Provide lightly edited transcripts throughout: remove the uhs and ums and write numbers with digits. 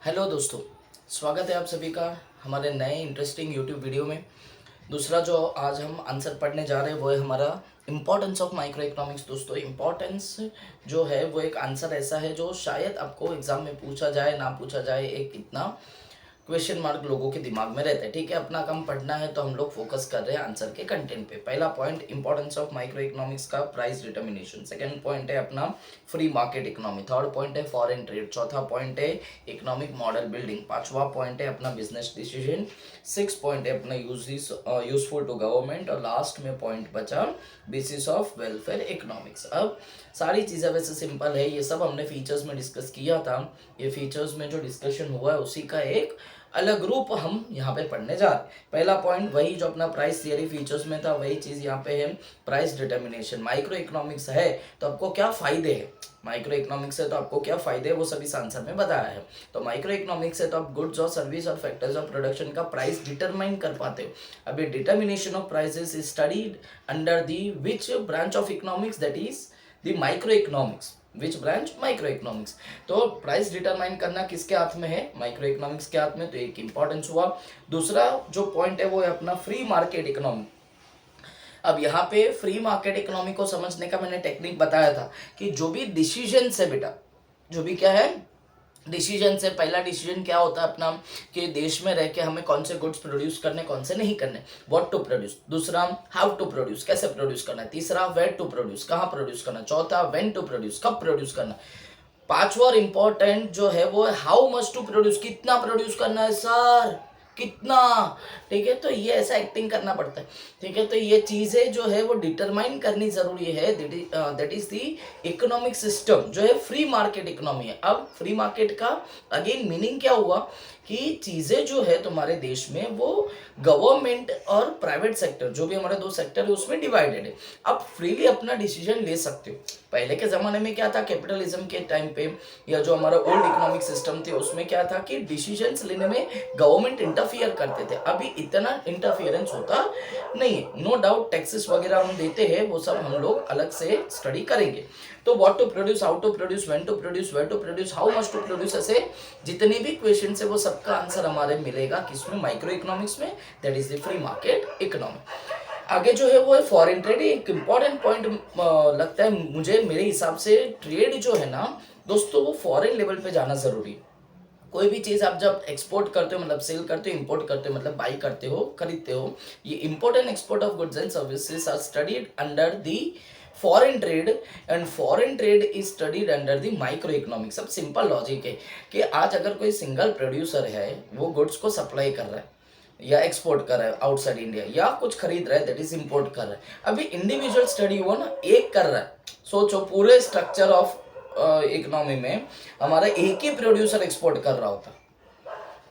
Hello दोस्तों, स्वागत है आप सभी का हमारे नए इंटरेस्टिंग यूट्यूब वीडियो में। दूसरा जो आज हम आंसर पढ़ने जा रहे हैं वो है हमारा इम्पोर्टेंस ऑफ माइक्रो इकोनॉमिक्स। दोस्तों, इम्पोर्टेंस जो है वो एक आंसर ऐसा है जो शायद आपको एग्जाम में पूछा जाए ना पूछा जाए, एक इतना क्वेश्चन मार्क लोगों के दिमाग में रहता है। ठीक है, अपना काम पढ़ना है तो हम लोग फोकस कर रहे हैं आंसर के कंटेंट पे। पहला point importance of micro economics का प्राइस डिटर्मिनेशन। सेकंड पॉइंट है अपना free market economy. Third point है फॉरेन ट्रेड। चौथा पॉइंट है इकोनॉमिक मॉडल बिल्डिंग। पांचवा पॉइंट है अपना बिजनेस डिसीजन। सिक्स पॉइंट है अपना यूजफुल टू गवर्नमेंट। और लास्ट में पॉइंट बचा बेसिस ऑफ वेलफेयर इकोनॉमिक्स। अब सारी चीज़ें वैसे सिंपल है, ये सब हमने फीचर्स में डिस्कस किया था। ये फीचर्स में जो डिस्कशन हुआ है उसी का एक अलग रूप हम यहाँ पे पढ़ने जा रहे हैं। पहला पॉइंट वही जो अपना प्राइस थियरी फीचर्स में था, वही चीज़ यहाँ पे है, प्राइस डिटर्मिनेशन। माइक्रो इकोनॉमिक्स है तो आपको क्या फायदे हैं, माइक्रो इकोनॉमिक्स है तो आपको क्या फायदे है, वो सभी आंसर में बताया है। तो माइक्रो इकोनॉमिक्स है तो आप गुड्स और सर्विस और फैक्टर्स ऑफ प्रोडक्शन का प्राइस डिटरमाइन कर पाते हो। अभी determination of prices is studied under the which branch of economics, that is the micro economics. Which branch? Micro economics. तो प्राइस डिटरमाइन करना किसके हाथ में है? माइक्रो इकोनॉमिक्स के हाथ में। तो एक इंपॉर्टेंस हुआ। दूसरा जो पॉइंट है वो है अपना फ्री मार्केट इकोनॉमी। अब यहाँ पे फ्री मार्केट इकोनॉमी को समझने का मैंने टेक्निक बताया था कि जो भी डिसीजन है बेटा, जो भी क्या है डिसीजन से, पहला डिसीजन क्या होता है अपना कि देश में रह के हमें कौन से गुड्स प्रोड्यूस करने, कौन से नहीं करने, व्हाट टू प्रोड्यूस। दूसरा हाउ टू प्रोड्यूस, कैसे प्रोड्यूस करना है। तीसरा वेयर टू प्रोड्यूस, कहाँ प्रोड्यूस करना। चौथा व्हेन टू प्रोड्यूस, कब प्रोड्यूस करना। पांचवा और इंपॉर्टेंट जो है वो है हाउ मच टू प्रोड्यूस, कितना प्रोड्यूस करना है सर, कितना। ठीक है, तो ये ऐसा एक्टिंग करना पड़ता है। ठीक है, तो ये चीजें जो है वो डिटरमाइन करनी जरूरी है। That is the economic system जो है फ्री मार्केट इकोनॉमी है। अब फ्री मार्केट का अगेन मीनिंग क्या हुआ कि चीजें जो है तुम्हारे देश में वो गवर्नमेंट और प्राइवेट सेक्टर, जो भी हमारे दो सेक्टर है उसमें डिवाइडेड है। आप फ्रीली अपना डिसीजन ले सकते हो। पहले के ज़माने में क्या था, कैपिटलिज्म के टाइम पे या जो हमारा ओल्ड इकोनॉमिक सिस्टम थे उसमें क्या था कि डिसीजंस लेने में गवर्नमेंट इंटरफियर करते थे। अभी इतना इंटरफियरेंस होता नहीं है। नो डाउट टैक्सेस वगैरह हम देते हैं, वो सब हम लोग अलग से स्टडी करेंगे। तो what to produce, how to produce, when to produce, where to produce, how much to produce, ऐसे जितने भी क्वेश्चन है वो सबका आंसर हमारे मिलेगा किसमें? माइक्रो इकोनॉमिक्स में। That is the free market economy. आगे जो है वो है फॉरेन ट्रेड। एक इंपॉर्टेंट पॉइंट लगता है मुझे, मेरे हिसाब से ट्रेड जो है ना दोस्तों वो फॉरेन लेवल पे जाना जरूरी है। कोई भी चीज़ आप जब एक्सपोर्ट करते हो मतलब सेल करते हो, इंपोर्ट करते हो मतलब बाई करते हो, खरीदते हो, ये import and export of goods and services are studied under the foreign trade and foreign trade is studied under the micro economics. अब सिंपल लॉजिक है कि आज अगर कोई सिंगल प्रोड्यूसर है, वो गुड्स को सप्लाई कर रहा है या एक्सपोर्ट कर रहा है आउटसाइड इंडिया, या कुछ खरीद रहा है दैट इज इंपोर्ट कर रहा है। अभी इंडिविजुअल स्टडी हुआ ना, एक कर रहा है। सोचो पूरे स्ट्रक्चर ऑफ इकोनॉमी में हमारा एक ही प्रोड्यूसर एक्सपोर्ट कर रहा होता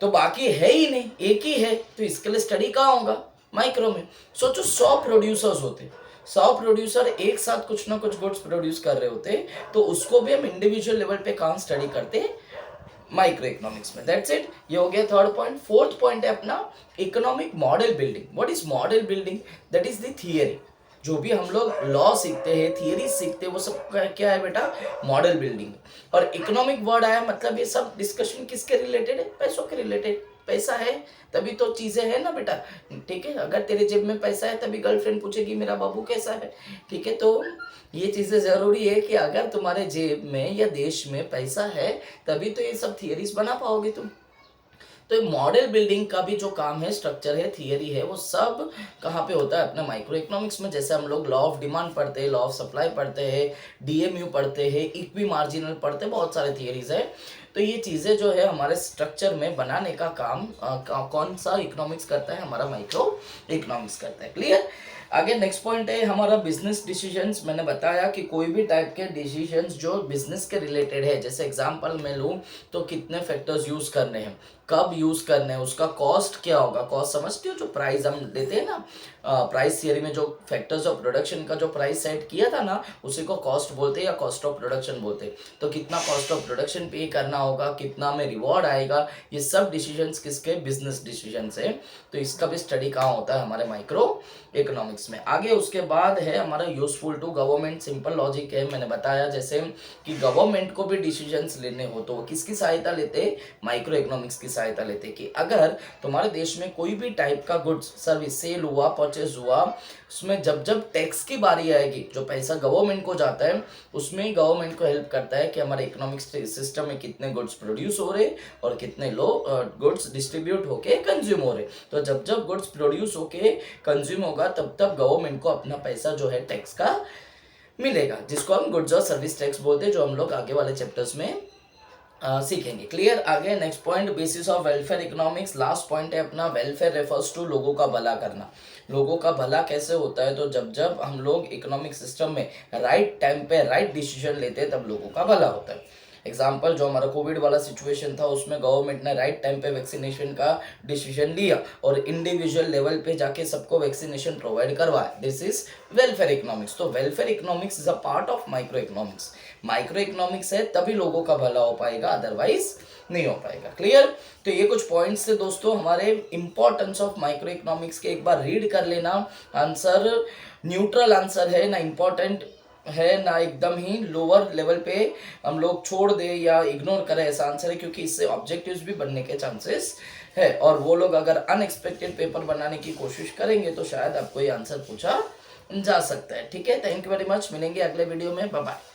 तो बाकी है ही नहीं, एक ही है, तो इसके लिए स्टडी कहाँ होगा? माइक्रो में। सोचो 100 प्रोड्यूसर्स होते, 100 प्रोड्यूसर एक साथ कुछ ना कुछ गुड्स प्रोड्यूस कर रहे होते, तो उसको भी हम इंडिविजुअल लेवल पे कहाँ स्टडी करते? माइक्रो इकोनॉमिक्स में। दैट्स इट, ये हो गया थर्ड पॉइंट। फोर्थ पॉइंट है अपना economic model building. What is model building? That is the theory. जो भी हम लोग लॉ सीखते हैं, थियरी सीखते हैं, वो सब क्या है बेटा? Model building. और इकोनॉमिक वर्ड आया मतलब ये सब डिस्कशन किसके रिलेटेड है? पैसों के रिलेटेड। पैसा है तभी तो चीजें है ना बेटा। ठीक है, अगर तेरे जेब में पैसा है तभी गर्लफ्रेंड पूछेगी मेरा बाबू कैसा है। ठीक है, तो ये चीजें जरूरी है कि अगर तुम्हारे जेब में या देश में पैसा है तभी तो ये सब थियरीज बना पाओगे तुम। तो मॉडल बिल्डिंग का भी जो काम है, स्ट्रक्चर है, थियरी है, वो सब कहाँ पे होता है? अपने माइक्रो इकोनॉमिक्स में। जैसे हम लोग लॉ ऑफ डिमांड पढ़ते हैं, लॉ ऑफ सप्लाई पढ़ते हैं, डीएमयू पढ़ते हैं, इक्वी मार्जिनल पढ़ते हैं, बहुत सारे थियरीज है। तो ये चीज़ें जो है हमारे स्ट्रक्चर में बनाने का काम कौन सा इकोनॉमिक्स करता है? हमारा माइक्रो इकोनॉमिक्स करता है। क्लियर? आगे नेक्स्ट पॉइंट है हमारा बिजनेस डिसीजंस। मैंने बताया कि कोई भी टाइप के डिसीजंस जो बिजनेस के रिलेटेड है, जैसे एग्जांपल मैं लूँ तो कितने फैक्टर्स यूज करने हैं, कब यूज करने हैं, उसका कॉस्ट क्या होगा। कॉस्ट समझते हो? जो प्राइस हम देते हैं ना, प्राइस थियरी में जो फैक्टर्स ऑफ प्रोडक्शन का जो प्राइस सेट किया था ना, उसी को कॉस्ट बोलते हैं या कॉस्ट ऑफ प्रोडक्शन बोलते हैं। तो कितना कॉस्ट ऑफ प्रोडक्शन पे करना होगा, कितना में रिवॉर्ड आएगा, ये सब डिसीजंस किसके? बिजनेस डिसीजंस है। तो इसका भी स्टडी कहाँ होता है? हमारे माइक्रो इकोनॉमिक्स चैप्टर्स में। आगे उसके बाद है हमारा useful to government, simple logic है, मैंने बताया जैसे कि गवर्नमेंट को भी डिसीजंस लेने हो तो वो किसकी सहायता लेते, माइक्रो इकोनॉमिक्स की सहायता लेते। कि अगर तुम्हारे देश में कोई भी टाइप का गुड्स सर्विस सेल हुआ, परचेज हुआ, उसमें जब जब टैक्स की बारी आएगी, जो पैसा गवर्नमेंट को जाता है उसमें गवर्नमेंट को हेल्प करता है कि हमारे इकोनॉमिक सिस्टम में कितने गुड्स प्रोड्यूस हो रहे और कितने गुड्स डिस्ट्रीब्यूट होके कंज्यूम हो रहे। तो जब जब गुड्स प्रोड्यूस होके कंज्यूम होगा तब तब गवर्नमेंट को अपना पैसा जो है टैक्स का मिलेगा, जिसको हम गुड्स और सर्विस टैक्स बोलते हैं, जो हम लोग आगे वाले चैप्टर्स में सीखेंगे। क्लियर। आगे next point, basis of welfare economics. Last point है अपना, वेलफेयर रेफर्स टू लोगों का भला करना। लोगों का भला कैसे होता है, तो जब जब हम लोग इकोनॉमिक सिस्टम में राइट टाइम पे राइट डिसीजन लेते हैं तब लोगों का भला होता है। एग्जाम्पल, जो हमारा कोविड वाला सिचुएशन था उसमें गवर्नमेंट ने राइट टाइम पे वैक्सीनेशन का डिसीजन लिया और इंडिविजुअल लेवल पे जाके सबको वैक्सीनेशन प्रोवाइड करवाया। This is welfare economics. तो welfare economics is a part of microeconomics. Microeconomics है तभी लोगों का भला हो पाएगा, अदरवाइज नहीं हो पाएगा। क्लियर। तो ये कुछ पॉइंट्स थे दोस्तों हमारे इंपॉर्टेंस ऑफ माइक्रो इकोनॉमिक्स के, एक बार रीड कर लेना। आंसर न्यूट्रल आंसर है ना, इंपॉर्टेंट है ना एकदम ही लोअर लेवल पे हम लोग छोड़ दे या इग्नोर करें, ऐसा आंसर है, क्योंकि इससे ऑब्जेक्टिव्स भी बनने के चांसेस है। और वो लोग अगर अनएक्सपेक्टेड पेपर बनाने की कोशिश करेंगे तो शायद आपको ये आंसर पूछा जा सकता है। ठीक है, थैंक यू वेरी मच, मिलेंगे अगले वीडियो में, बाय बाय।